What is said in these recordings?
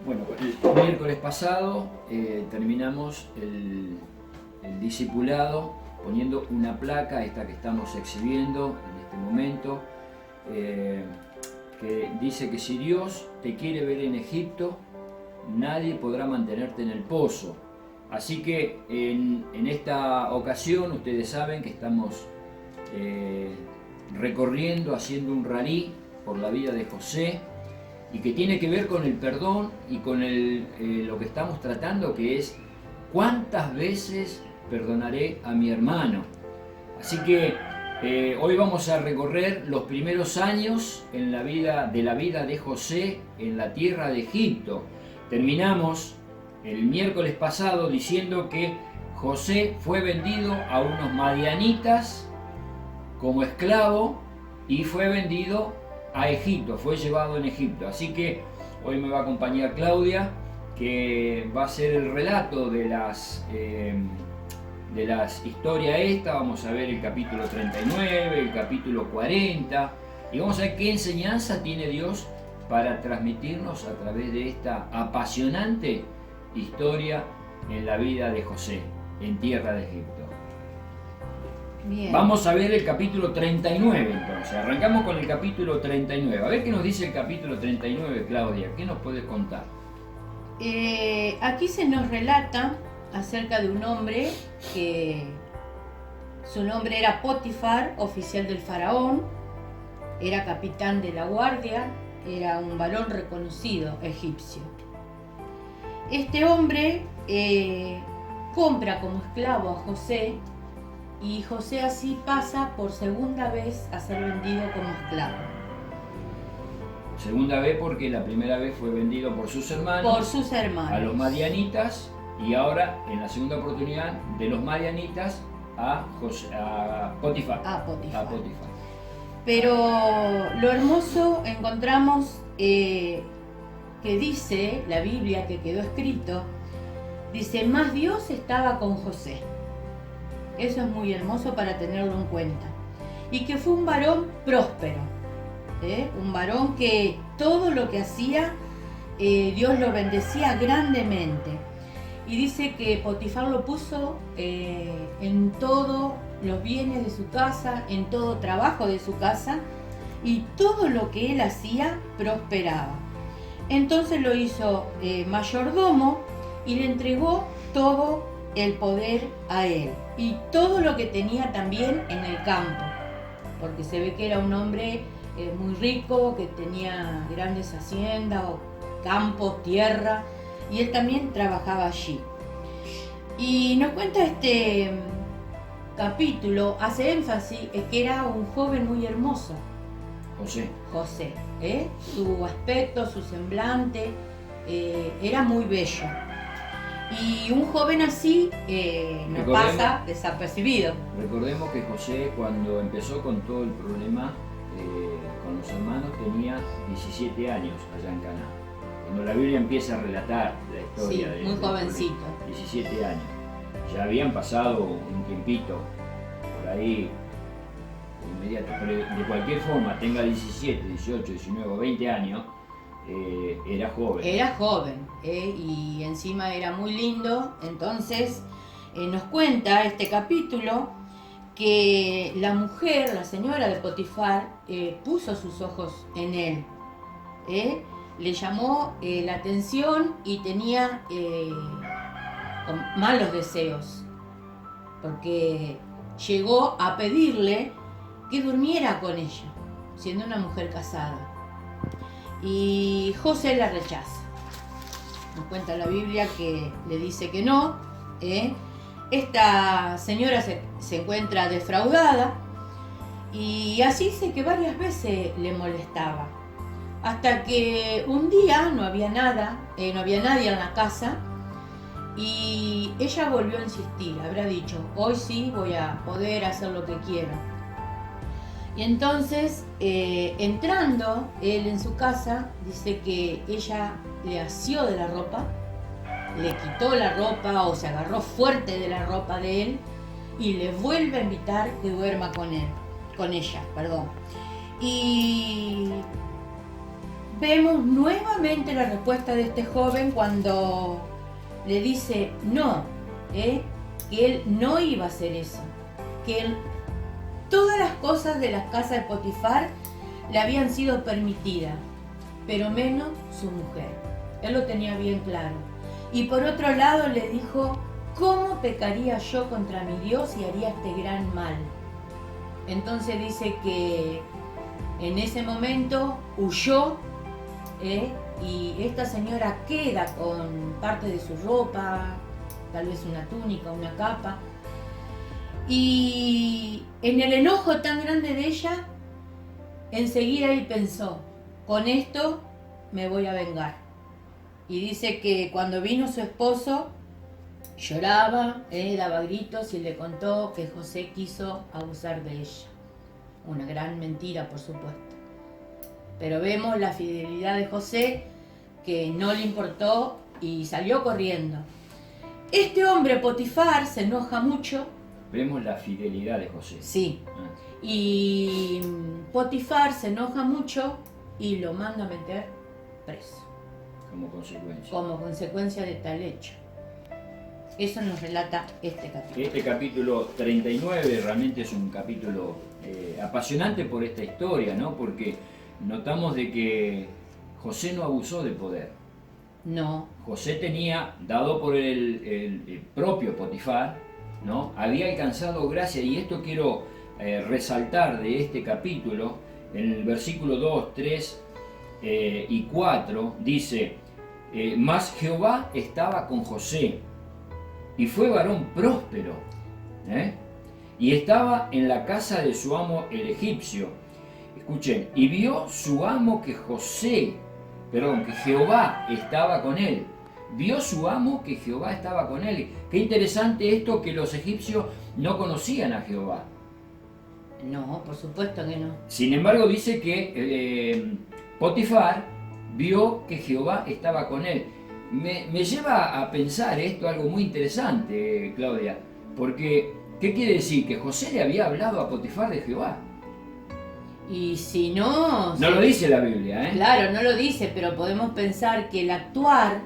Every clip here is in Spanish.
Bueno, el miércoles pasado terminamos el discipulado poniendo una placa, esta que estamos exhibiendo en este momento, que dice que si Dios te quiere ver en Egipto, nadie podrá mantenerte en el pozo. Así que en esta ocasión ustedes saben que estamos recorriendo, haciendo un rally por la vida de José, y que tiene que ver con el perdón y con lo que estamos tratando, que es cuántas veces perdonaré a mi hermano. Así que hoy vamos a recorrer los primeros años en la vida de José en la tierra de Egipto. Terminamos el miércoles pasado diciendo que José fue vendido a unos madianitas como esclavo y fue vendido a Egipto, fue llevado en Egipto. Así que hoy me va a acompañar Claudia, que va a hacer el relato de las historias esta. Vamos a ver el capítulo 39, el capítulo 40, y vamos a ver qué enseñanza tiene Dios para transmitirnos a través de esta apasionante historia en la vida de José, en tierra de Egipto. Bien. Vamos a ver el capítulo 39 entonces, arrancamos con el capítulo 39. A ver qué nos dice el capítulo 39, Claudia, ¿qué nos puedes contar? Aquí se nos relata acerca de un hombre que su nombre era Potifar, oficial del faraón, era capitán de la guardia, era un varón reconocido egipcio. Este hombre compra como esclavo a José, y José así pasa por segunda vez a ser vendido como esclavo. Segunda vez porque la primera vez fue vendido por sus hermanos. Por sus hermanos. A los madianitas, y ahora en la segunda oportunidad de los madianitas a Potifar. A Potifar. A Potifar. Pero lo hermoso encontramos que dice la Biblia, que quedó escrito, dice: más Dios estaba con José. Eso es muy hermoso para tenerlo en cuenta. Y que fue un varón próspero, un varón que todo lo que hacía, Dios lo bendecía grandemente. Y dice que Potifar lo puso en todos los bienes de su casa, en todo trabajo de su casa, y todo lo que él hacía prosperaba. Entonces lo hizo mayordomo y le entregó todo el poder a él, y todo lo que tenía también en el campo, porque se ve que era un hombre muy rico, que tenía grandes haciendas, o campos, tierra, y él también trabajaba allí. Y nos cuenta este capítulo, hace énfasis en que era un joven muy hermoso, José, su aspecto, su semblante, era muy bello. Y un joven así no pasa desapercibido. Recordemos que José, cuando empezó con todo el problema con los hermanos, tenía 17 años allá en Canaán. Cuando la Biblia empieza a relatar la historia muy jovencito. 17 años. Ya habían pasado un tiempito por ahí inmediato, pero de cualquier forma, tenga 17, 18, 19 o 20 años, era joven. Era joven, y encima era muy lindo. Entonces nos cuenta este capítulo que la mujer, la señora de Potifar, puso sus ojos en él, le llamó la atención, y tenía malos deseos, porque llegó a pedirle que durmiera con ella, siendo una mujer casada. Y José la rechaza. Nos cuenta la Biblia que le dice que no. Esta señora se encuentra defraudada, y así dice que varias veces le molestaba, hasta que un día no había nadie en la casa, y ella volvió a insistir. Habrá dicho: hoy sí voy a poder hacer lo que quiero. Y entonces, entrando él en su casa, dice que ella le asió de la ropa, le quitó la ropa, o se agarró fuerte de la ropa de él, y le vuelve a invitar que duerma con ella. Y vemos nuevamente la respuesta de este joven cuando le dice no, que él no iba a hacer eso, que todas las cosas de la casa de Potifar le habían sido permitidas, pero menos su mujer. Él lo tenía bien claro. Y por otro lado le dijo, ¿cómo pecaría yo contra mi Dios y haría este gran mal? Entonces dice que en ese momento huyó, y esta señora queda con parte de su ropa, tal vez una túnica, una capa, y en el enojo tan grande de ella, enseguida él pensó, con esto me voy a vengar. Y dice que cuando vino su esposo, lloraba, daba gritos y le contó que José quiso abusar de ella. Una gran mentira, por supuesto. Pero vemos la fidelidad de José, que no le importó y salió corriendo. Este hombre, Potifar, se enoja mucho. Vemos la fidelidad de José. Sí. Y Potifar se enoja mucho y lo manda a meter preso. Como consecuencia. Como consecuencia de tal hecho. Eso nos relata este capítulo. Este capítulo 39 realmente es un capítulo apasionante por esta historia, ¿no? Porque notamos de que José no abusó de poder. No. José tenía, dado por el propio Potifar, ¿no? Había alcanzado gracia, y esto quiero resaltar de este capítulo. En el versículo 2, 3 y 4 dice, mas Jehová estaba con José, y fue varón próspero, y estaba en la casa de su amo el egipcio. Escuchen, y vio su amo que Jehová estaba con él. Vio su amo que Jehová estaba con él. Qué interesante esto, que los egipcios no conocían a Jehová. No, por supuesto que no. Sin embargo, dice que Potifar vio que Jehová estaba con él. Me lleva a pensar esto, algo muy interesante, Claudia, porque ¿qué quiere decir? Que José le había hablado a Potifar de Jehová. Y si no... No lo dice la Biblia, ¿eh? Claro, no lo dice, pero podemos pensar que el actuar,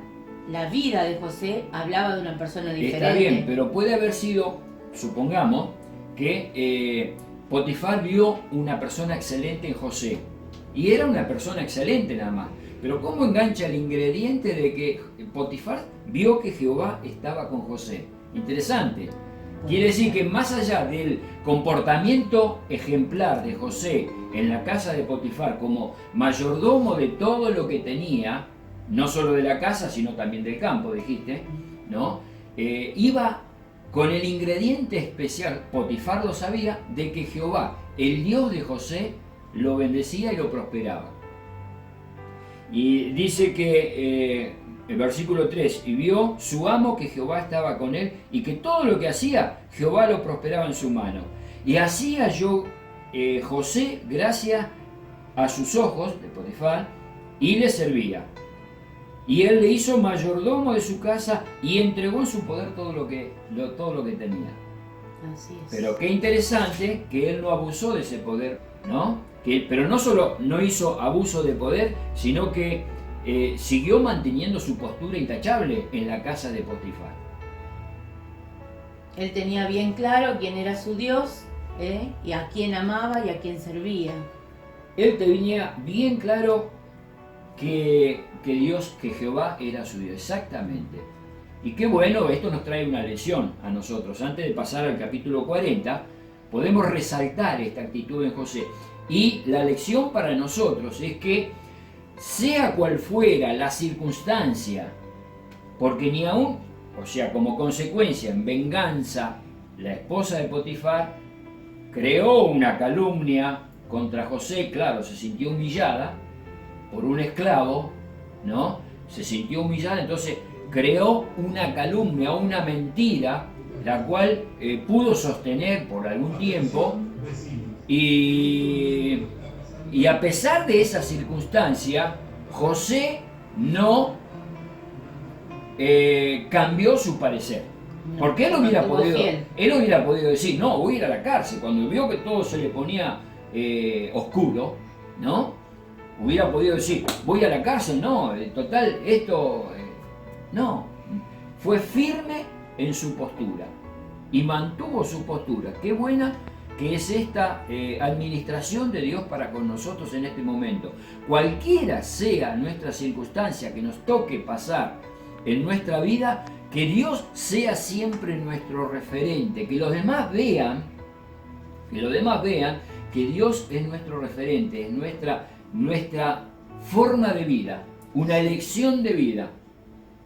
la vida de José, hablaba de una persona diferente. Está bien, pero puede haber sido, supongamos, que Potifar vio una persona excelente en José. Y era una persona excelente nada más. Pero ¿cómo engancha el ingrediente de que Potifar vio que Jehová estaba con José? Interesante. Quiere decir que más allá del comportamiento ejemplar de José en la casa de Potifar como mayordomo de todo lo que tenía, no solo de la casa, sino también del campo, dijiste, ¿no? Iba con el ingrediente especial, Potifar lo sabía, de que Jehová, el Dios de José, lo bendecía y lo prosperaba. Y dice que el versículo 3, y vio su amo que Jehová estaba con él, y que todo lo que hacía, Jehová lo prosperaba en su mano. Y hacía José gracia a sus ojos, de Potifar, y le servía. Y él le hizo mayordomo de su casa, y entregó en su poder todo lo que tenía. Así es. Pero qué interesante que él no abusó de ese poder, ¿no? Pero no solo no hizo abuso de poder, sino que siguió manteniendo su postura intachable en la casa de Potifar. Él tenía bien claro quién era su Dios, y a quién amaba y a quién servía. Él tenía bien claro que Jehová era su Dios, exactamente. Y qué bueno, esto nos trae una lección a nosotros. Antes de pasar al capítulo 40, podemos resaltar esta actitud en José. Y la lección para nosotros es que, sea cual fuera la circunstancia, porque ni aún, o sea, como consecuencia, en venganza, la esposa de Potifar creó una calumnia contra José. Claro, se sintió humillada por un esclavo, ¿no? Se sintió humillada, entonces creó una calumnia, una mentira, la cual pudo sostener por algún tiempo. Y a pesar de esa circunstancia, José no cambió su parecer. No, porque él no hubiera tuvo podido decir, no, voy a ir a la cárcel. Cuando vio que todo se le ponía oscuro, ¿no? Hubiera podido decir, voy a la cárcel, no, total, esto... no, fue firme en su postura y mantuvo su postura. Qué buena que es esta administración de Dios para con nosotros en este momento. Cualquiera sea nuestra circunstancia que nos toque pasar en nuestra vida, que Dios sea siempre nuestro referente, que los demás vean que Dios es nuestro referente, es nuestra forma de vida, una elección de vida,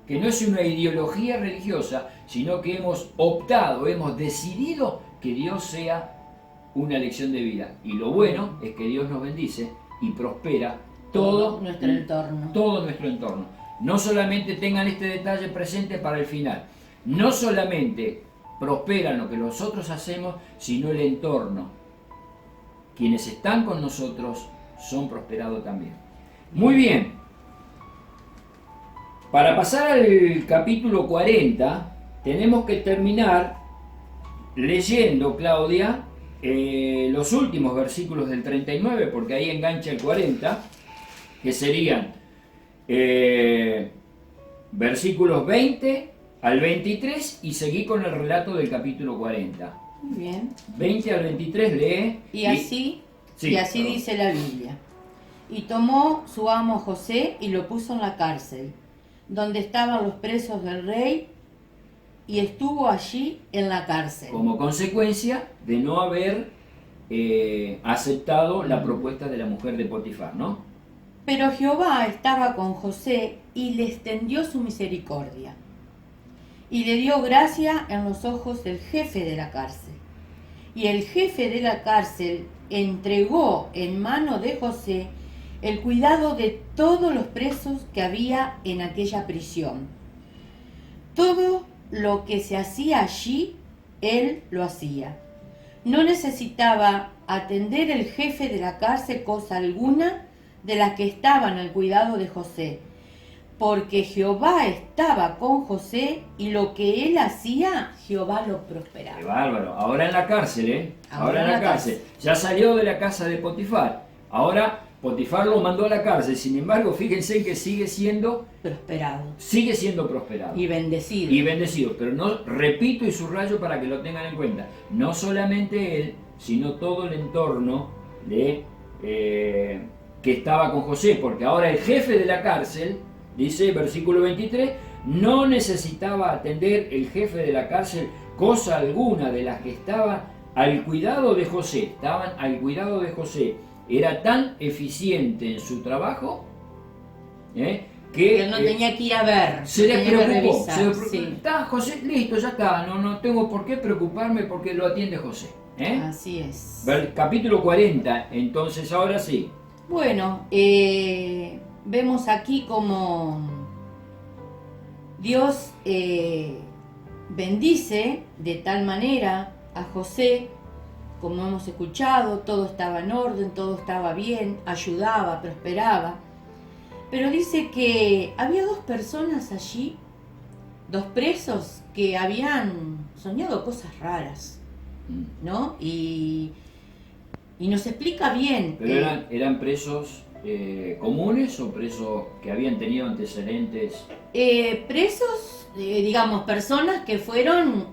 que no es una ideología religiosa, sino que hemos optado, hemos decidido que Dios sea una elección de vida. Y lo bueno es que Dios nos bendice y prospera todo nuestro entorno. No solamente tengan este detalle presente para el final, no solamente prosperan lo que nosotros hacemos, sino el entorno. Quienes están con nosotros son prosperados también. Muy bien. Para pasar al capítulo 40, tenemos que terminar leyendo, Claudia, los últimos versículos del 39, porque ahí engancha el 40, que serían versículos 20 al 23, y seguí con el relato del capítulo 40. Muy bien. 20 al 23 lee. Y así dice la Biblia. Y tomó su amo a José y lo puso en la cárcel, donde estaban los presos del rey, y estuvo allí en la cárcel. Como consecuencia de no haber aceptado la propuesta de la mujer de Potifar, ¿no? Pero Jehová estaba con José y le extendió su misericordia, y le dio gracia en los ojos del jefe de la cárcel. Y el jefe de la cárcel entregó en mano de José el cuidado de todos los presos que había en aquella prisión. Todo lo que se hacía allí, él lo hacía. No necesitaba atender el jefe de la cárcel cosa alguna de las que estaban al cuidado de José, porque Jehová estaba con José y lo que él hacía, Jehová lo prosperaba. Qué bárbaro. Ahora en la cárcel, Ahora en la cárcel. Ya salió de la casa de Potifar. Ahora Potifar lo mandó a la cárcel. Sin embargo, fíjense que sigue siendo prosperado. Sigue siendo prosperado. Y bendecido. Y bendecido. Pero no, repito y subrayo para que lo tengan en cuenta. No solamente él, sino todo el entorno de que estaba con José. Porque ahora el jefe de la cárcel, dice versículo 23, no necesitaba atender el jefe de la cárcel cosa alguna de las que estaban al cuidado de José. Estaban al cuidado de José. Era tan eficiente en su trabajo que él no tenía que ir a ver. Se le preocupó. Sí. Está José, listo, ya está. No tengo por qué preocuparme porque lo atiende José. Así es. Capítulo 40, entonces ahora sí. Bueno, vemos aquí como Dios bendice de tal manera a José, como hemos escuchado, todo estaba en orden, todo estaba bien, ayudaba, prosperaba. Pero dice que había dos personas allí, dos presos, que habían soñado cosas raras, ¿no? Y nos explica bien. ¿Pero eran presos comunes o presos que habían tenido antecedentes? Presos, digamos, personas que fueron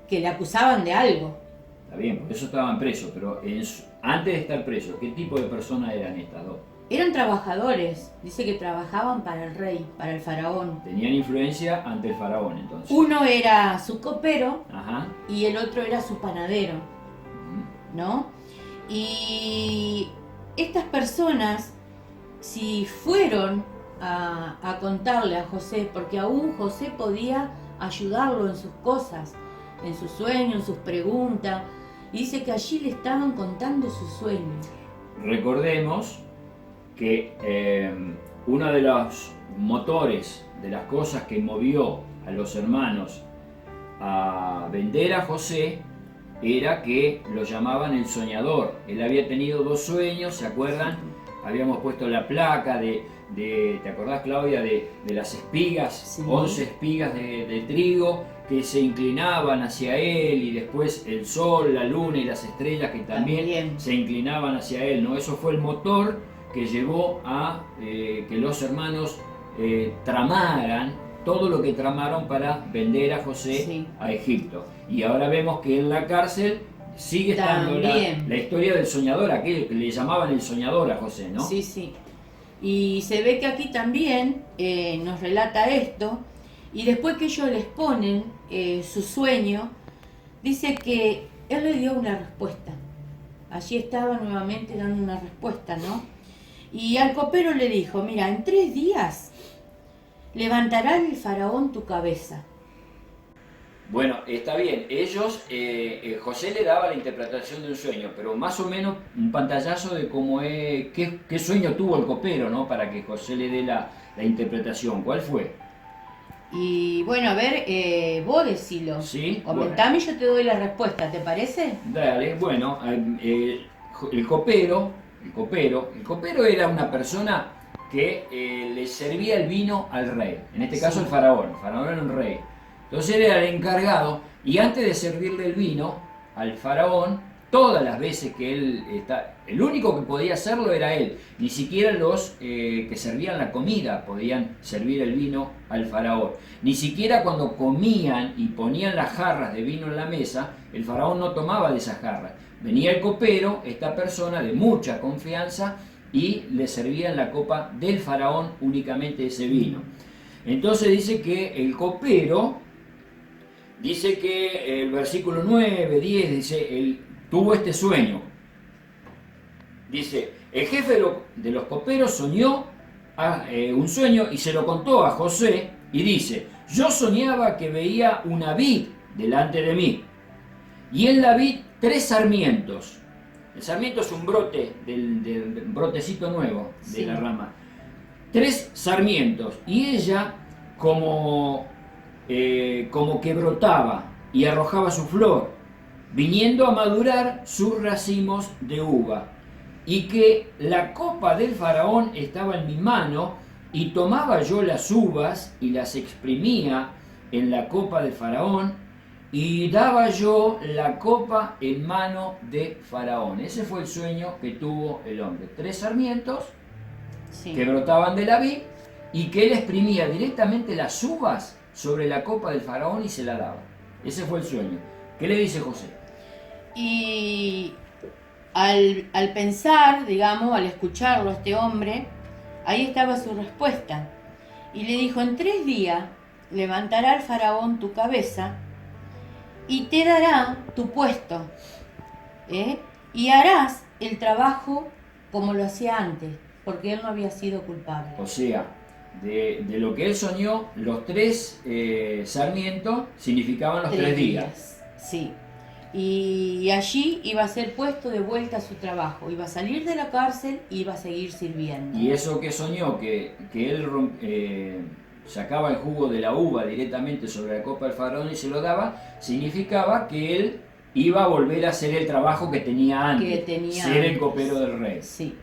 que le acusaban de algo. Está bien, por eso estaban presos, pero antes de estar presos, ¿qué tipo de personas eran estas dos? Eran trabajadores, dice que trabajaban para el rey, para el faraón. Tenían influencia ante el faraón, entonces. Uno era su copero. Ajá. Y el otro era su panadero, ¿no? Y estas personas, si fueron a contarle a José, porque aún José podía ayudarlo en sus cosas, en sus sueños, en sus preguntas, y dice que allí le estaban contando sus sueños. Recordemos que uno de los motores, de las cosas que movió a los hermanos a vender a José, era que lo llamaban el soñador. Él había tenido dos sueños, ¿se acuerdan? Habíamos puesto la placa ¿te acordás, Claudia, de las espigas? Sí. 11 espigas de trigo que se inclinaban hacia él, y después el sol, la luna y las estrellas que también se inclinaban hacia él, ¿no? Eso fue el motor que llevó a que los hermanos tramaran todo lo que tramaron para vender a José a Egipto. Y ahora vemos que en la cárcel sigue estando la historia del soñador, aquel que le llamaban el soñador a José, ¿no? Sí, sí. Y se ve que aquí también nos relata esto, y después que ellos les ponen su sueño, dice que él le dio una respuesta. Allí estaba nuevamente dando una respuesta, ¿no? Y al copero le dijo, mira, en 3 días levantará el faraón tu cabeza. Bueno, está bien, ellos, José le daba la interpretación de un sueño, pero más o menos un pantallazo de cómo es, qué sueño tuvo el copero, ¿no? Para que José le dé la interpretación. ¿Cuál fue? Y bueno, a ver, vos decilo. Sí. Comentame y yo te doy la respuesta, ¿te parece? Dale, bueno, el copero era una persona que le servía el vino al rey, en este caso el faraón era un rey. Entonces él era el encargado, y antes de servirle el vino al faraón, todas las veces que él el único que podía hacerlo era él, ni siquiera los que servían la comida podían servir el vino al faraón, ni siquiera cuando comían y ponían las jarras de vino en la mesa, el faraón no tomaba de esas jarras. Venía el copero, esta persona de mucha confianza, y le servía en la copa del faraón únicamente ese vino. Entonces dice que el copero, dice que el versículo 9, 10, dice, él tuvo este sueño. Dice, el jefe de los coperos soñó un sueño y se lo contó a José, y dice, yo soñaba que veía una vid delante de mí, y en la vid 3 sarmientos. El sarmiento es un brote, del brotecito nuevo de la rama. 3 sarmientos, y ella como que brotaba y arrojaba su flor, viniendo a madurar sus racimos de uva, y que la copa del faraón estaba en mi mano, y tomaba yo las uvas y las exprimía en la copa del faraón, y daba yo la copa en mano de faraón. Ese fue el sueño que tuvo el hombre. 3 sarmientos que brotaban de la vid, y que él exprimía directamente las uvas sobre la copa del faraón y se la daba. Ese fue el sueño. ¿Qué le dice José? Y al pensar, digamos, al escucharlo a este hombre, ahí estaba su respuesta. Y le dijo, en 3 días levantará el faraón tu cabeza y te dará tu puesto, y harás el trabajo como lo hacía antes, porque él no había sido culpable. O sea, de lo que él soñó, los 3 sarmientos significaban los 3 días. Sí. Y allí iba a ser puesto de vuelta a su trabajo, iba a salir de la cárcel y iba a seguir sirviendo. Y eso que soñó, que él sacaba el jugo de la uva directamente sobre la copa del faraón y se lo daba, significaba que él iba a volver a hacer el trabajo que tenía antes, ser el copero del rey. Sí.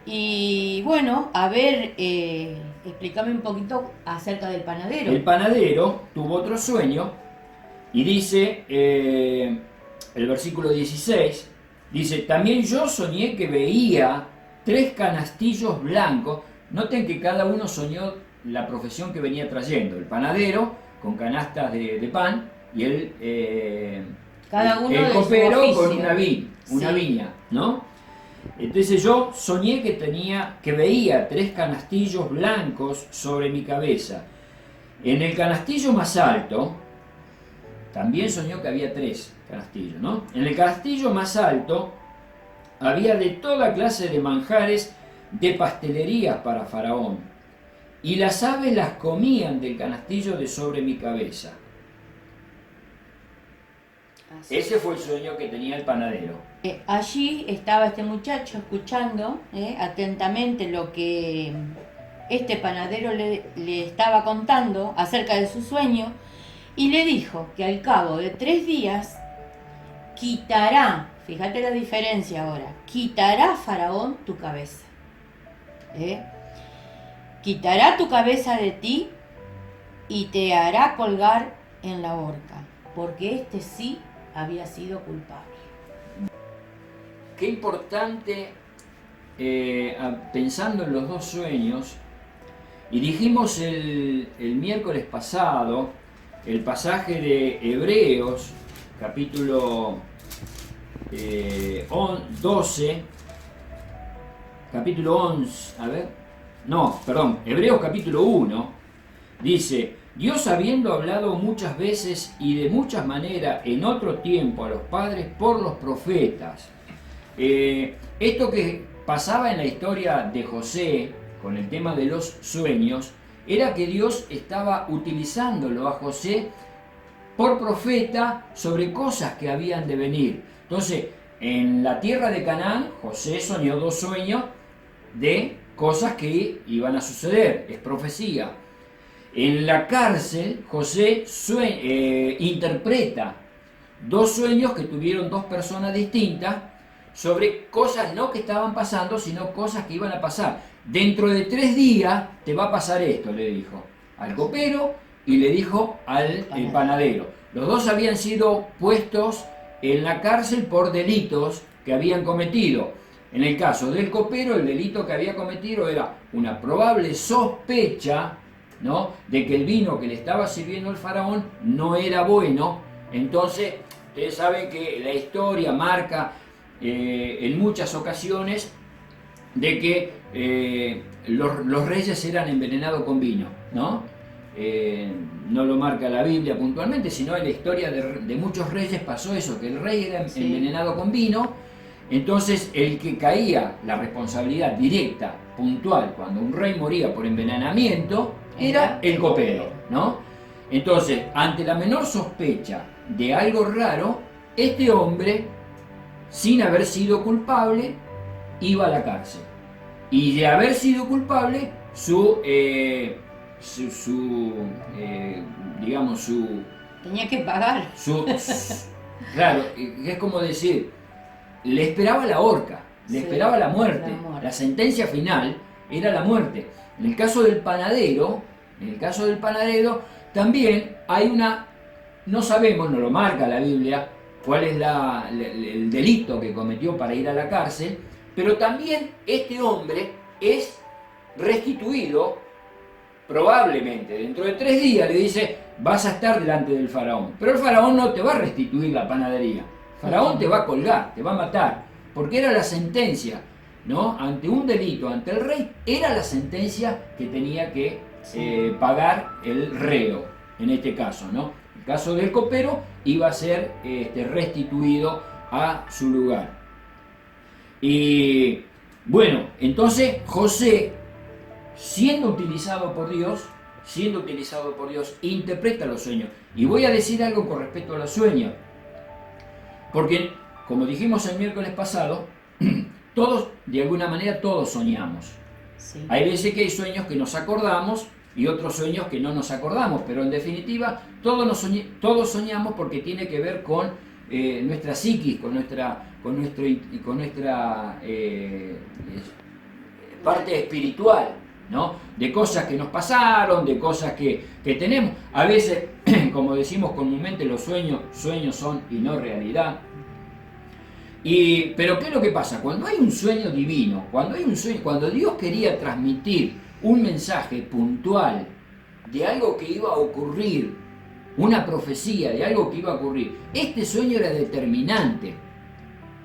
Y bueno, a ver, explícame un poquito acerca del panadero. El panadero tuvo otro sueño, y dice, el versículo 16, dice, también yo soñé que veía 3 canastillos blancos. Noten que cada uno soñó la profesión que venía trayendo. El panadero con canastas de pan, y el copero con una viña, ¿no? Entonces yo soñé que veía 3 canastillos blancos sobre mi cabeza. En el canastillo más alto, también soñó que había 3 canastillos, ¿no? En el canastillo más alto había de toda clase de manjares de pastelerías para faraón, y las aves las comían del canastillo de sobre mi cabeza. Ese fue el sueño que tenía el panadero. Allí estaba este muchacho escuchando atentamente lo que este panadero le estaba contando acerca de su sueño, y le dijo que al cabo de 3 días quitará, fíjate la diferencia ahora, quitará faraón tu cabeza. Quitará tu cabeza de ti y te hará colgar en la horca, porque este sí había sido culpable. Qué importante, pensando en los dos sueños, y dijimos el miércoles pasado, el pasaje de Hebreos, capítulo 12, capítulo 11, Hebreos capítulo 1, dice: Dios, habiendo hablado muchas veces y de muchas maneras en otro tiempo a los padres por los profetas. Esto que pasaba en la historia de José con el tema de los sueños era que Dios estaba utilizándolo a José por profeta sobre cosas que habían de venir. Entonces, en la tierra de Canaán, José soñó 2 sueños de cosas que iban a suceder, es profecía. En la cárcel, José interpreta 2 sueños que tuvieron 2 personas distintas sobre cosas no que estaban pasando, sino cosas que iban a pasar. Dentro de 3 días te va a pasar esto, le dijo al copero y le dijo al panadero. Los 2 habían sido puestos en la cárcel por delitos que habían cometido. En el caso del copero, el delito que había cometido era una probable sospecha, ¿no?, de que el vino que le estaba sirviendo el faraón no era bueno. Entonces, ustedes saben que la historia marca en muchas ocasiones de que los reyes eran envenenados con vino, ¿no? No lo marca la Biblia puntualmente, sino en la historia de muchos reyes pasó eso, que el rey era envenenado con vino. Entonces el que caía la responsabilidad directa, puntual, cuando un rey moría por envenenamiento, era el copero, ¿no? Entonces, ante la menor sospecha de algo raro, este hombre, sin haber sido culpable, iba a la cárcel. Y de haber sido culpable, tenía que pagar. Claro, es como decir, le esperaba la horca, le esperaba la muerte. La sentencia final era la muerte. En el caso del panadero, también hay no sabemos, no lo marca la Biblia, cuál es el delito que cometió para ir a la cárcel, pero también este hombre es restituido, probablemente dentro de 3 días le dice: vas a estar delante del faraón, pero el faraón no te va a restituir la panadería, el faraón te va a colgar, te va a matar, porque era la sentencia, ¿no? Ante un delito, ante el rey, era la sentencia que tenía que pagar el reo, en este caso, ¿no? El caso del copero iba a ser restituido a su lugar. Y bueno, entonces José, siendo utilizado por Dios, interpreta los sueños. Y voy a decir algo con respecto a los sueños, porque como dijimos el miércoles pasado, todos, de alguna manera, todos soñamos. Sí. Hay veces que hay sueños que nos acordamos y otros sueños que no nos acordamos, pero en definitiva todos soñamos porque tiene que ver con nuestra psiquis, con nuestra parte espiritual, ¿no? De cosas que nos pasaron, de cosas que tenemos. A veces, como decimos comúnmente, los sueños son y no realidad. Pero ¿qué es lo que pasa? Cuando hay un sueño divino, cuando Dios quería transmitir un mensaje puntual de algo que iba a ocurrir, una profecía de algo que iba a ocurrir, este sueño era determinante.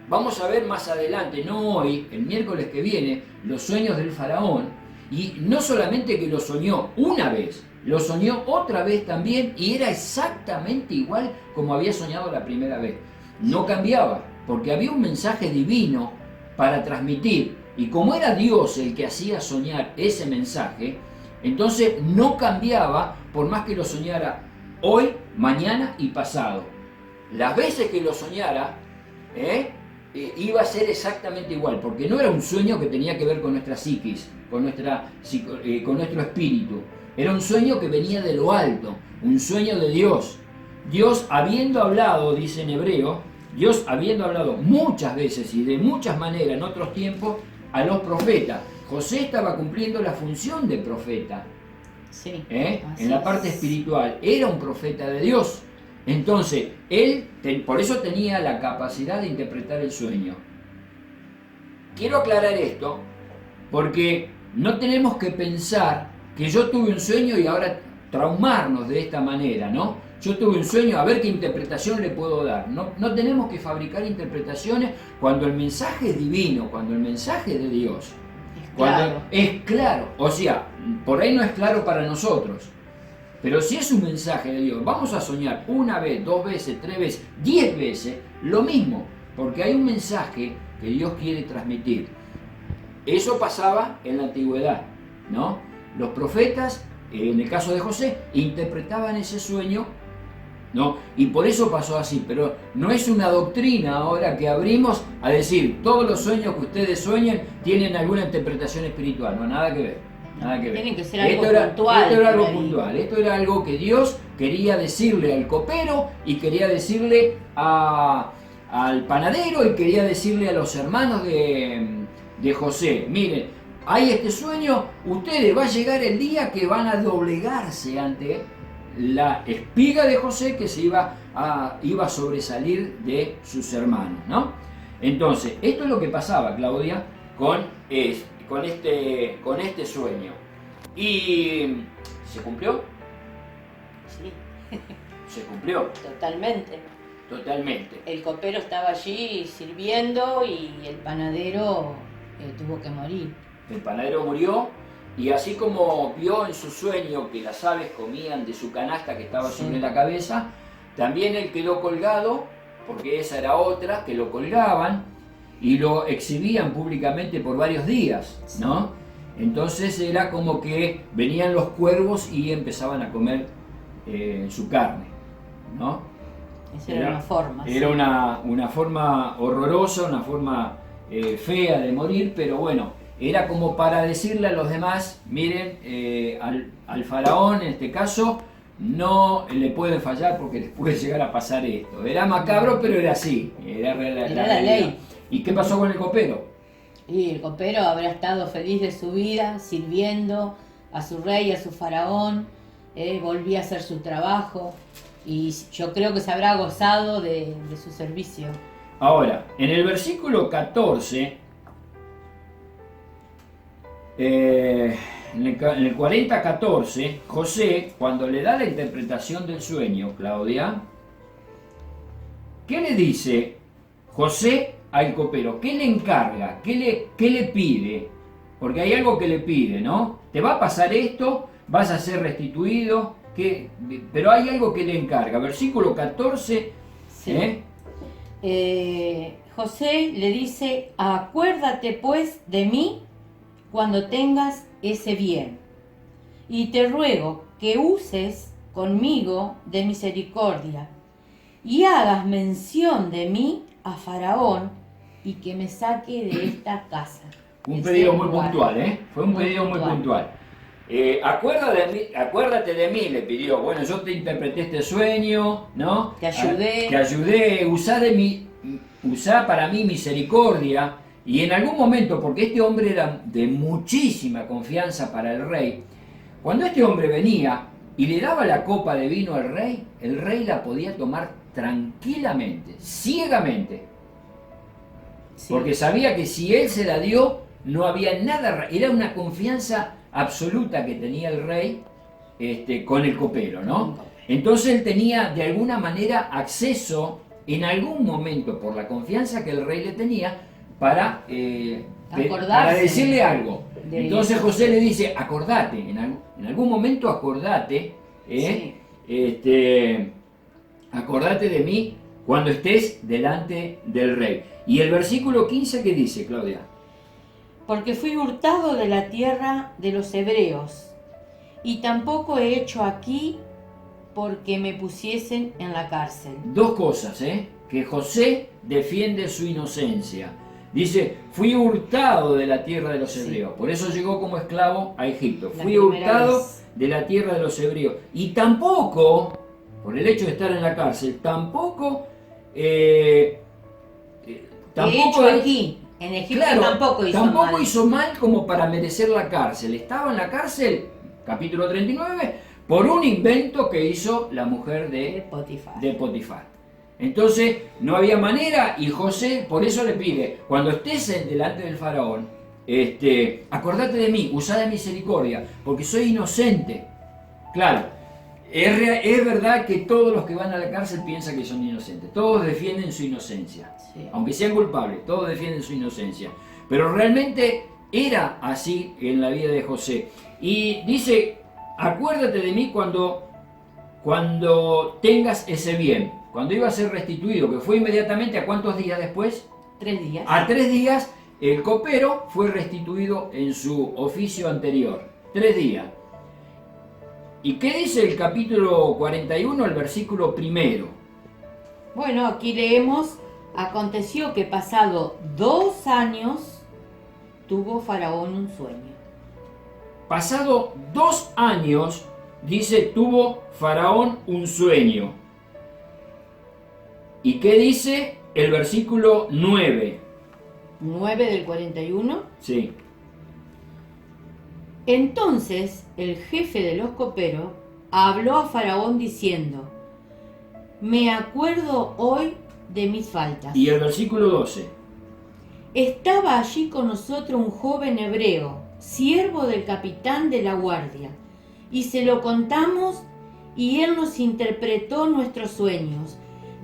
Vamos a ver más adelante, no hoy, el miércoles que viene, los sueños del faraón, y no solamente que lo soñó una vez, lo soñó otra vez también, y era exactamente igual como había soñado la primera vez. No cambiaba, porque había un mensaje divino para transmitir, y como era Dios el que hacía soñar ese mensaje, entonces no cambiaba por más que lo soñara hoy, mañana y pasado. Las veces que lo soñara, iba a ser exactamente igual, porque no era un sueño que tenía que ver con nuestra psiquis, con nuestro espíritu. Era un sueño que venía de lo alto, un sueño de Dios. Dios habiendo hablado, dice en Hebreo, Dios habiendo hablado muchas veces y de muchas maneras en otros tiempos a los profetas. José estaba cumpliendo la función de profeta. Sí, en la parte es. espiritual, era un profeta de Dios. Entonces, por eso tenía la capacidad de interpretar el sueño. Quiero aclarar esto, porque no tenemos que pensar que yo tuve un sueño y ahora traumarnos de esta manera, ¿no? Yo tuve un sueño, a ver qué interpretación le puedo dar. No tenemos que fabricar interpretaciones cuando el mensaje es divino, cuando el mensaje es de Dios. Cuando es claro, o sea, por ahí no es claro para nosotros, pero si es un mensaje de Dios, vamos a soñar una vez, 2 veces, 3 veces, 10 veces, lo mismo, porque hay un mensaje que Dios quiere transmitir. Eso pasaba en la antigüedad, ¿no? Los profetas, en el caso de José, interpretaban ese sueño, ¿no? Y por eso pasó así, pero no es una doctrina ahora que abrimos a decir todos los sueños que ustedes sueñan tienen alguna interpretación espiritual, no, nada que ver, nada que ver. Tienen que ser algo puntual. Esto era algo por ahí. puntual, esto era algo que Dios quería decirle al copero y quería decirle al panadero y quería decirle a los hermanos de José, miren, hay este sueño, ustedes va a llegar el día que van a doblegarse ante la espiga de José que se iba a sobresalir de sus hermanos, ¿no? Entonces, esto es lo que pasaba, Claudia, con este sueño. ¿Y se cumplió? Sí. Se cumplió. Totalmente. Totalmente. El copero estaba allí sirviendo y el panadero tuvo que morir. El panadero murió. Y así como vio en su sueño que las aves comían de su canasta que estaba sobre la cabeza, también él quedó colgado, porque esa era otra, que lo colgaban y lo exhibían públicamente por varios días, ¿no? Entonces era como que venían los cuervos y empezaban a comer su carne, ¿no? Esa era una forma. Era una forma horrorosa, una forma fea de morir, pero bueno, era como para decirle a los demás, miren, al faraón en este caso no le pueden fallar porque les puede llegar a pasar esto. Era macabro, pero era así, era la ley. ¿Y qué pasó con el copero? Y el copero habrá estado feliz de su vida, sirviendo a su rey, a su faraón, volvía a hacer su trabajo y yo creo que se habrá gozado de su servicio. Ahora, en el versículo 14... en el 40:14, José, cuando le da la interpretación del sueño, Claudia, ¿qué le dice José al copero? ¿Qué le encarga? ¿Qué le pide? Porque hay algo que le pide, ¿no? ¿Te va a pasar esto? ¿Vas a ser restituido? Pero hay algo que le encarga. Versículo 14. Sí. José le dice, acuérdate pues de mí cuando tengas ese bien, y te ruego que uses conmigo de misericordia, y hagas mención de mí a Faraón, y que me saque de esta casa. Un pedido muy puntual, ¿eh? Fue un pedido muy puntual. Acuérdate de mí, le pidió. Bueno, yo te interpreté este sueño, ¿no? Te ayudé. Te ayudé, usá para mí misericordia. Y en algún momento, porque este hombre era de muchísima confianza para el rey, cuando este hombre venía y le daba la copa de vino al rey, el rey la podía tomar tranquilamente, ciegamente. Sí. Porque sabía que si él se la dio, no había nada, era una confianza absoluta que tenía el rey con el copero, ¿no? Entonces él tenía de alguna manera acceso en algún momento, por la confianza que el rey le tenía, para decirle algo. Entonces José le dice, acordate, en algún momento acordate, sí. Acordate de mí cuando estés delante del rey. Y el versículo 15, ¿qué dice, Claudia? Porque fui hurtado de la tierra de los hebreos, y tampoco he hecho aquí porque me pusiesen en la cárcel. Dos cosas, que José defiende su inocencia. Dice, fui hurtado de la tierra de los hebreos. Por eso llegó como esclavo a Egipto. Fui hurtado de la tierra de los hebreos. Y tampoco, por el hecho de estar en la cárcel, tampoco aquí. En Egipto, claro, tampoco hizo mal como para merecer la cárcel. Estaba en la cárcel capítulo 39, por un invento que hizo la mujer de de Potifar. Entonces no había manera, y José por eso le pide, cuando estés delante del faraón, acordate de mí, usá de misericordia, porque soy inocente. Claro, es verdad que todos los que van a la cárcel piensan que son inocentes, todos defienden su inocencia, sí. Aunque sean culpables, todos defienden su inocencia, pero realmente era así en la vida de José. Y dice, acuérdate de mí cuando tengas ese bien, cuando iba a ser restituido, que fue inmediatamente. ¿A cuántos días después? 3 días. A 3 días el copero fue restituido en su oficio anterior. 3 días. ¿Y qué dice el capítulo 41, el versículo 1? Bueno, aquí leemos, aconteció que pasado 2 años tuvo Faraón un sueño. Pasado 2 años, dice, tuvo Faraón un sueño. ¿Y qué dice el versículo 9? 9 del 41. Sí. Entonces el jefe de los coperos habló a Faraón diciendo, me acuerdo hoy de mis faltas. Y el versículo 12. Estaba allí con nosotros un joven hebreo, siervo del capitán de la guardia, y se lo contamos y él nos interpretó nuestros sueños,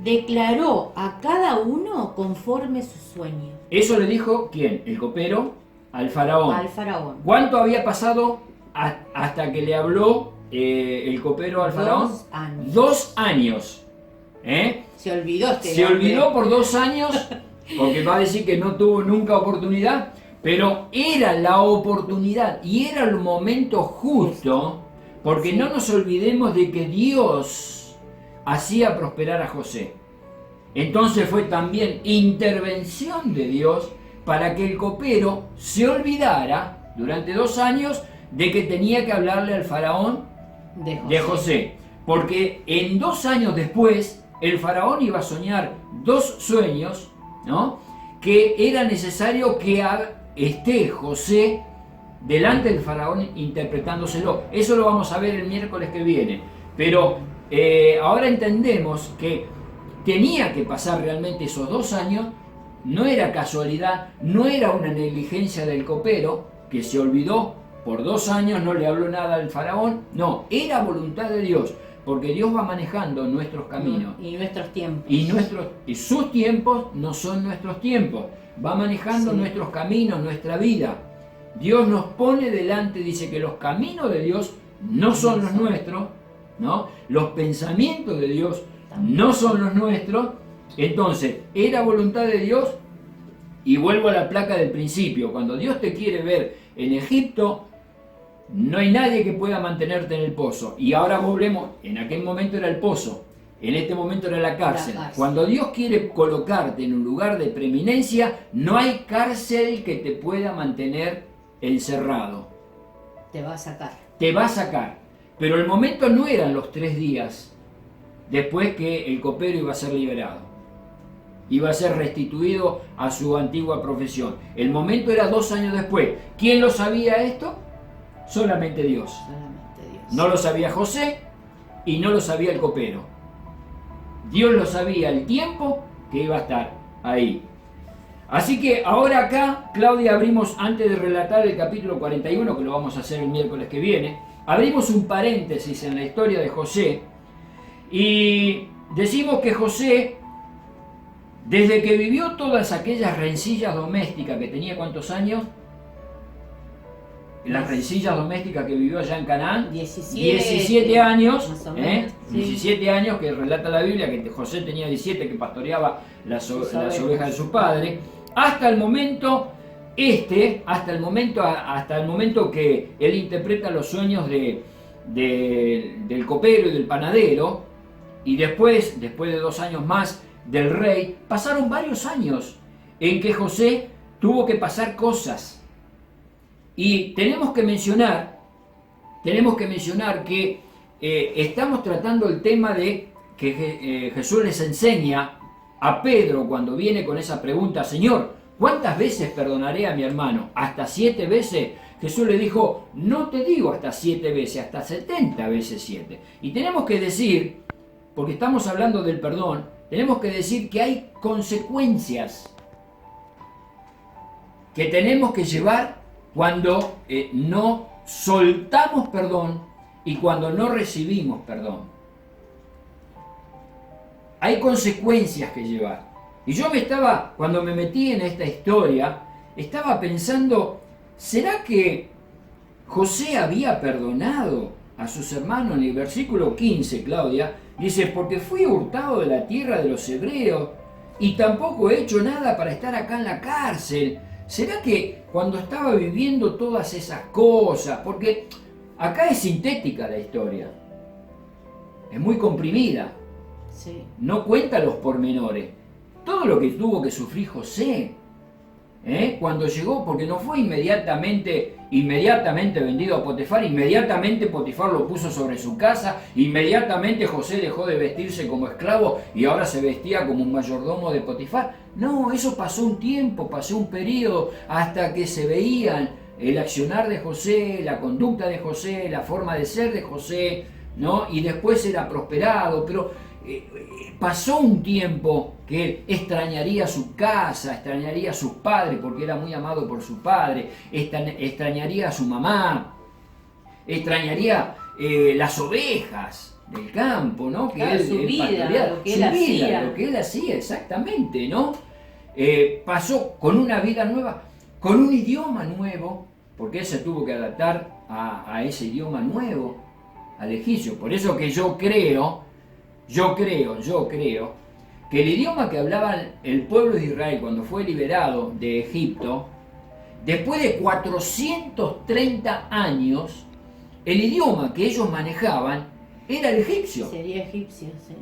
declaró a cada uno conforme sus sueños. Eso le dijo, ¿quién? El copero al faraón. Al faraón. ¿Cuánto había pasado hasta que le habló el copero al faraón? 2 años. 2 años. Se olvidó Se olvidó por 2 años, porque va a decir que no tuvo nunca oportunidad, pero era la oportunidad y era el momento justo, porque no nos olvidemos de que Dios hacía prosperar a José. Entonces fue también intervención de Dios para que el copero se olvidara durante 2 años de que tenía que hablarle al faraón de José. Porque en 2 años después el faraón iba a soñar 2 sueños, ¿no? Que era necesario que esté José delante del faraón interpretándoselo. Eso lo vamos a ver el miércoles que viene. Pero ahora entendemos que tenía que pasar realmente esos 2 años. No era casualidad, no era una negligencia del copero que se olvidó por 2 años, no le habló nada al faraón. No, era voluntad de Dios, porque Dios va manejando nuestros caminos. Y nuestros tiempos. Y sus tiempos no son nuestros tiempos. Va manejando nuestros caminos, nuestra vida. Dios nos pone delante, dice que los caminos de Dios no son los nuestros, ¿no? Los pensamientos de Dios no son los nuestros. Entonces, era voluntad de Dios, y vuelvo a la placa del principio. Cuando Dios te quiere ver en Egipto, no hay nadie que pueda mantenerte en el pozo. Y ahora volvemos, en aquel momento era el pozo, en este momento era la cárcel. Cuando Dios quiere colocarte en un lugar de preeminencia, no hay cárcel que te pueda mantener encerrado. Te va a sacar. Te va a sacar. Pero el momento no eran los 3 días después que el copero iba a ser liberado. Iba a ser restituido a su antigua profesión. El momento era 2 años después. ¿Quién lo sabía esto? Solamente Dios. Solamente Dios. No lo sabía José y no lo sabía el copero. Dios lo sabía el tiempo que iba a estar ahí. Así que ahora acá, Claudia, abrimos, antes de relatar el capítulo 41, que lo vamos a hacer el miércoles que viene, abrimos un paréntesis en la historia de José y decimos que José, desde que vivió todas aquellas rencillas domésticas que tenía, ¿cuántos años? Las rencillas domésticas que vivió allá en Canaán, 17 años, más o menos, sí. 17 años que relata la Biblia, que José tenía 17, que pastoreaba las ovejas de su padre, hasta el momento hasta el momento que él interpreta los sueños del copero y del panadero, y después de 2 años más del rey, pasaron varios años en que José tuvo que pasar cosas. Y tenemos que mencionar que estamos tratando el tema de que Jesús les enseña a Pedro cuando viene con esa pregunta: Señor, ¿Cuántas veces perdonaré a mi hermano? ¿Hasta 7 veces? Jesús le dijo, no te digo hasta 7 veces, hasta 70 veces 7. Y tenemos que decir, porque estamos hablando del perdón, tenemos que decir que hay consecuencias que tenemos que llevar cuando no soltamos perdón y cuando no recibimos perdón. Hay consecuencias que llevar. Y yo cuando me metí en esta historia, estaba pensando, ¿será que José había perdonado a sus hermanos? En el versículo 15, Claudia, dice, porque fui hurtado de la tierra de los hebreos y tampoco he hecho nada para estar acá en la cárcel. ¿Será que cuando estaba viviendo todas esas cosas, porque acá es sintética la historia, es muy comprimida, Sí. no cuenta los pormenores, todo lo que tuvo que sufrir José, cuando llegó, porque no fue inmediatamente vendido a Potifar, inmediatamente Potifar lo puso sobre su casa, inmediatamente José dejó de vestirse como esclavo y ahora se vestía como un mayordomo de Potifar. No, eso pasó un tiempo, pasó un periodo hasta que se veían el accionar de José, la conducta de José, la forma de ser de José, ¿no? Y después era prosperado, pero pasó un tiempo que él extrañaría su casa, extrañaría a sus padres porque era muy amado por su padre, extrañaría a su mamá, extrañaría las ovejas del campo, ¿no? Que claro, su vida, lo que él hacía, exactamente, ¿no? Pasó con una vida nueva, con un idioma nuevo, porque él se tuvo que adaptar a ese idioma nuevo, al egipcio. Por eso que yo creo que el idioma que hablaba el pueblo de Israel cuando fue liberado de Egipto, después de 430 años, el idioma que ellos manejaban era el egipcio. Sería egipcio, sí.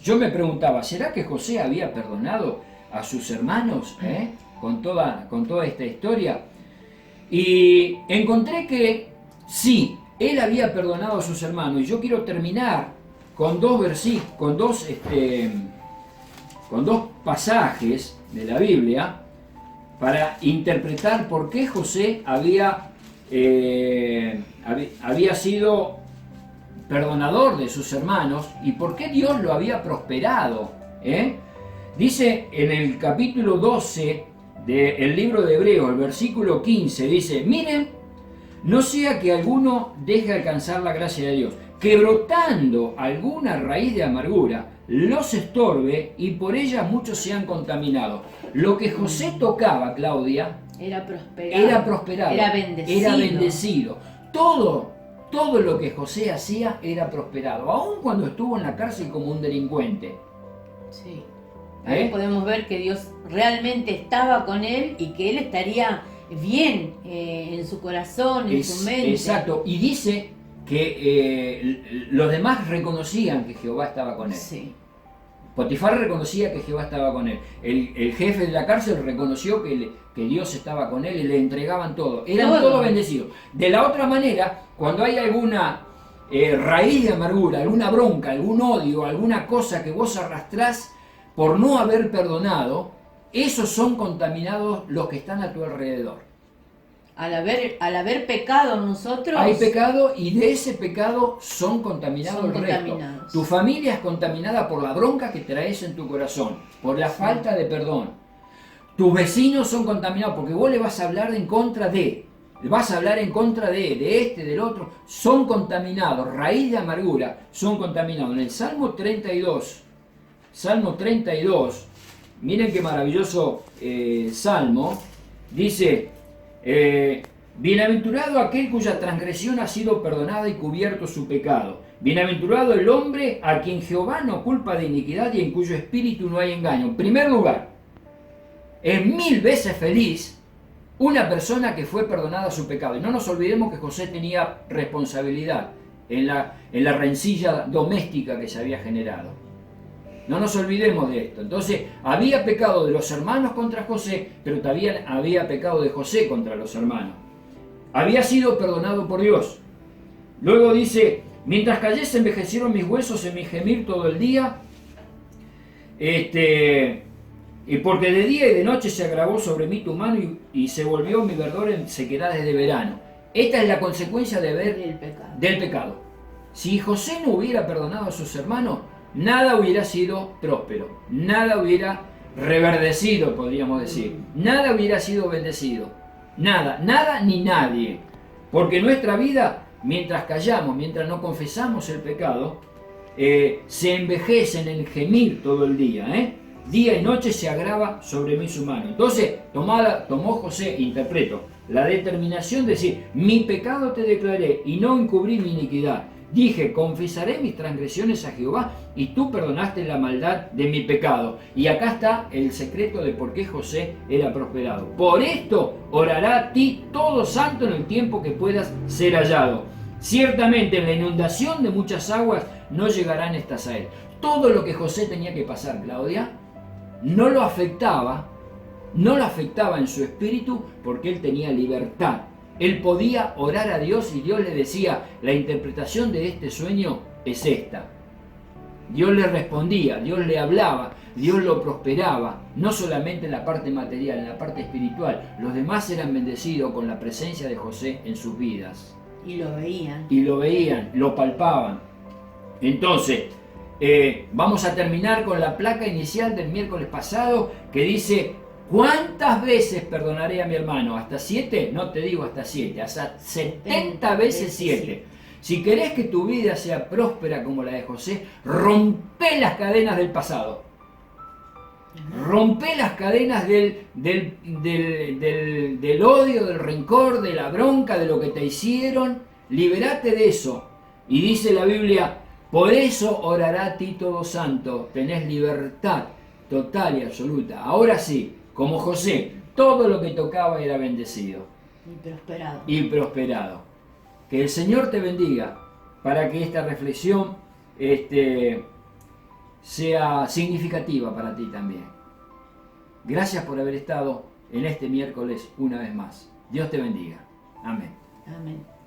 Yo me preguntaba, ¿será que José había perdonado a sus hermanos con toda esta historia? Y encontré que sí, él había perdonado a sus hermanos. Y yo quiero terminar con dos pasajes de la Biblia para interpretar por qué José había sido perdonador de sus hermanos y por qué Dios lo había prosperado. Dice en el capítulo 12 del libro de Hebreos, el versículo 15, dice, miren, no sea que alguno deje alcanzar la gracia de Dios, que brotando alguna raíz de amargura los estorbe y por ella muchos sean contaminados. Lo que José tocaba, Claudia, era prosperado, era bendecido. Todo lo que José hacía era prosperado, aun cuando estuvo en la cárcel como un delincuente. Sí. Ahí podemos ver que Dios realmente estaba con él y que él estaría bien en su corazón, en su mente. Exacto, y dice que los demás reconocían que Jehová estaba con él. Sí. Potifar reconocía que Jehová estaba con él. El jefe de la cárcel reconoció que Dios estaba con él y le entregaban todo. Eran todos bendecidos. De la otra manera, cuando hay alguna raíz de amargura, alguna bronca, algún odio, alguna cosa que vos arrastrás por no haber perdonado, esos son contaminados los que están a tu alrededor. Al haber pecado nosotros... Hay pecado y de ese pecado son contaminados el resto. Tu familia es contaminada por la bronca que traes en tu corazón, por la falta de perdón. Tus vecinos son contaminados porque vos le vas a hablar en contra de, del otro. Son contaminados, raíz de amargura, son contaminados. En el Salmo 32, miren qué maravilloso Salmo, dice... bienaventurado aquel cuya transgresión ha sido perdonada y cubierto su pecado. Bienaventurado el hombre a quien Jehová no culpa de iniquidad y en cuyo espíritu no hay engaño. En primer lugar, es 1000 veces feliz una persona que fue perdonada su pecado. Y no nos olvidemos que José tenía responsabilidad en la rencilla doméstica que se había generado. No nos olvidemos de esto. Entonces, había pecado de los hermanos contra José, pero también había pecado de José contra los hermanos. Había sido perdonado por Dios. Luego dice, mientras callé se envejecieron mis huesos en mi gemir todo el día. Y porque de día y de noche se agravó sobre mí tu mano y se volvió mi verdor en sequedades de verano. Esta es la consecuencia de del pecado. Si José no hubiera perdonado a sus hermanos, nada hubiera sido próspero, nada hubiera reverdecido, podríamos decir, nada hubiera sido bendecido, nada ni nadie. Porque nuestra vida, mientras callamos, mientras no confesamos el pecado, se envejece en el gemir todo el día, Día y noche se agrava sobre mí su mano. Entonces tomó José, interpreto, la determinación de decir, mi pecado te declaré y no encubrí mi iniquidad. Dije, confesaré mis transgresiones a Jehová y tú perdonaste la maldad de mi pecado. Y acá está el secreto de por qué José era prosperado. Por esto orará a ti todo santo en el tiempo que puedas ser hallado. Ciertamente en la inundación de muchas aguas no llegarán estas a él. Todo lo que José tenía que pasar, Claudia, no lo afectaba en su espíritu porque él tenía libertad. Él podía orar a Dios y Dios le decía, la interpretación de este sueño es esta. Dios le respondía, Dios le hablaba, Dios lo prosperaba, no solamente en la parte material, en la parte espiritual. Los demás eran bendecidos con la presencia de José en sus vidas. Y lo veían. Y lo veían, lo palpaban. Entonces, vamos a terminar con la placa inicial del miércoles pasado que dice, ¿cuántas veces perdonaré a mi hermano? ¿Hasta 7? No te digo hasta 7, hasta 70 veces 7. Si querés que tu vida sea próspera como la de José, rompe las cadenas del pasado. Rompe las cadenas del odio, del rencor, de la bronca, de lo que te hicieron. Liberate de eso. Y dice la Biblia, por eso orará a ti todo santo. Tenés libertad total y absoluta. Ahora sí, como José, todo lo que tocaba era bendecido. Y prosperado. Que el Señor te bendiga para que esta reflexión sea significativa para ti también. Gracias por haber estado en este miércoles una vez más. Dios te bendiga. Amén. Amén.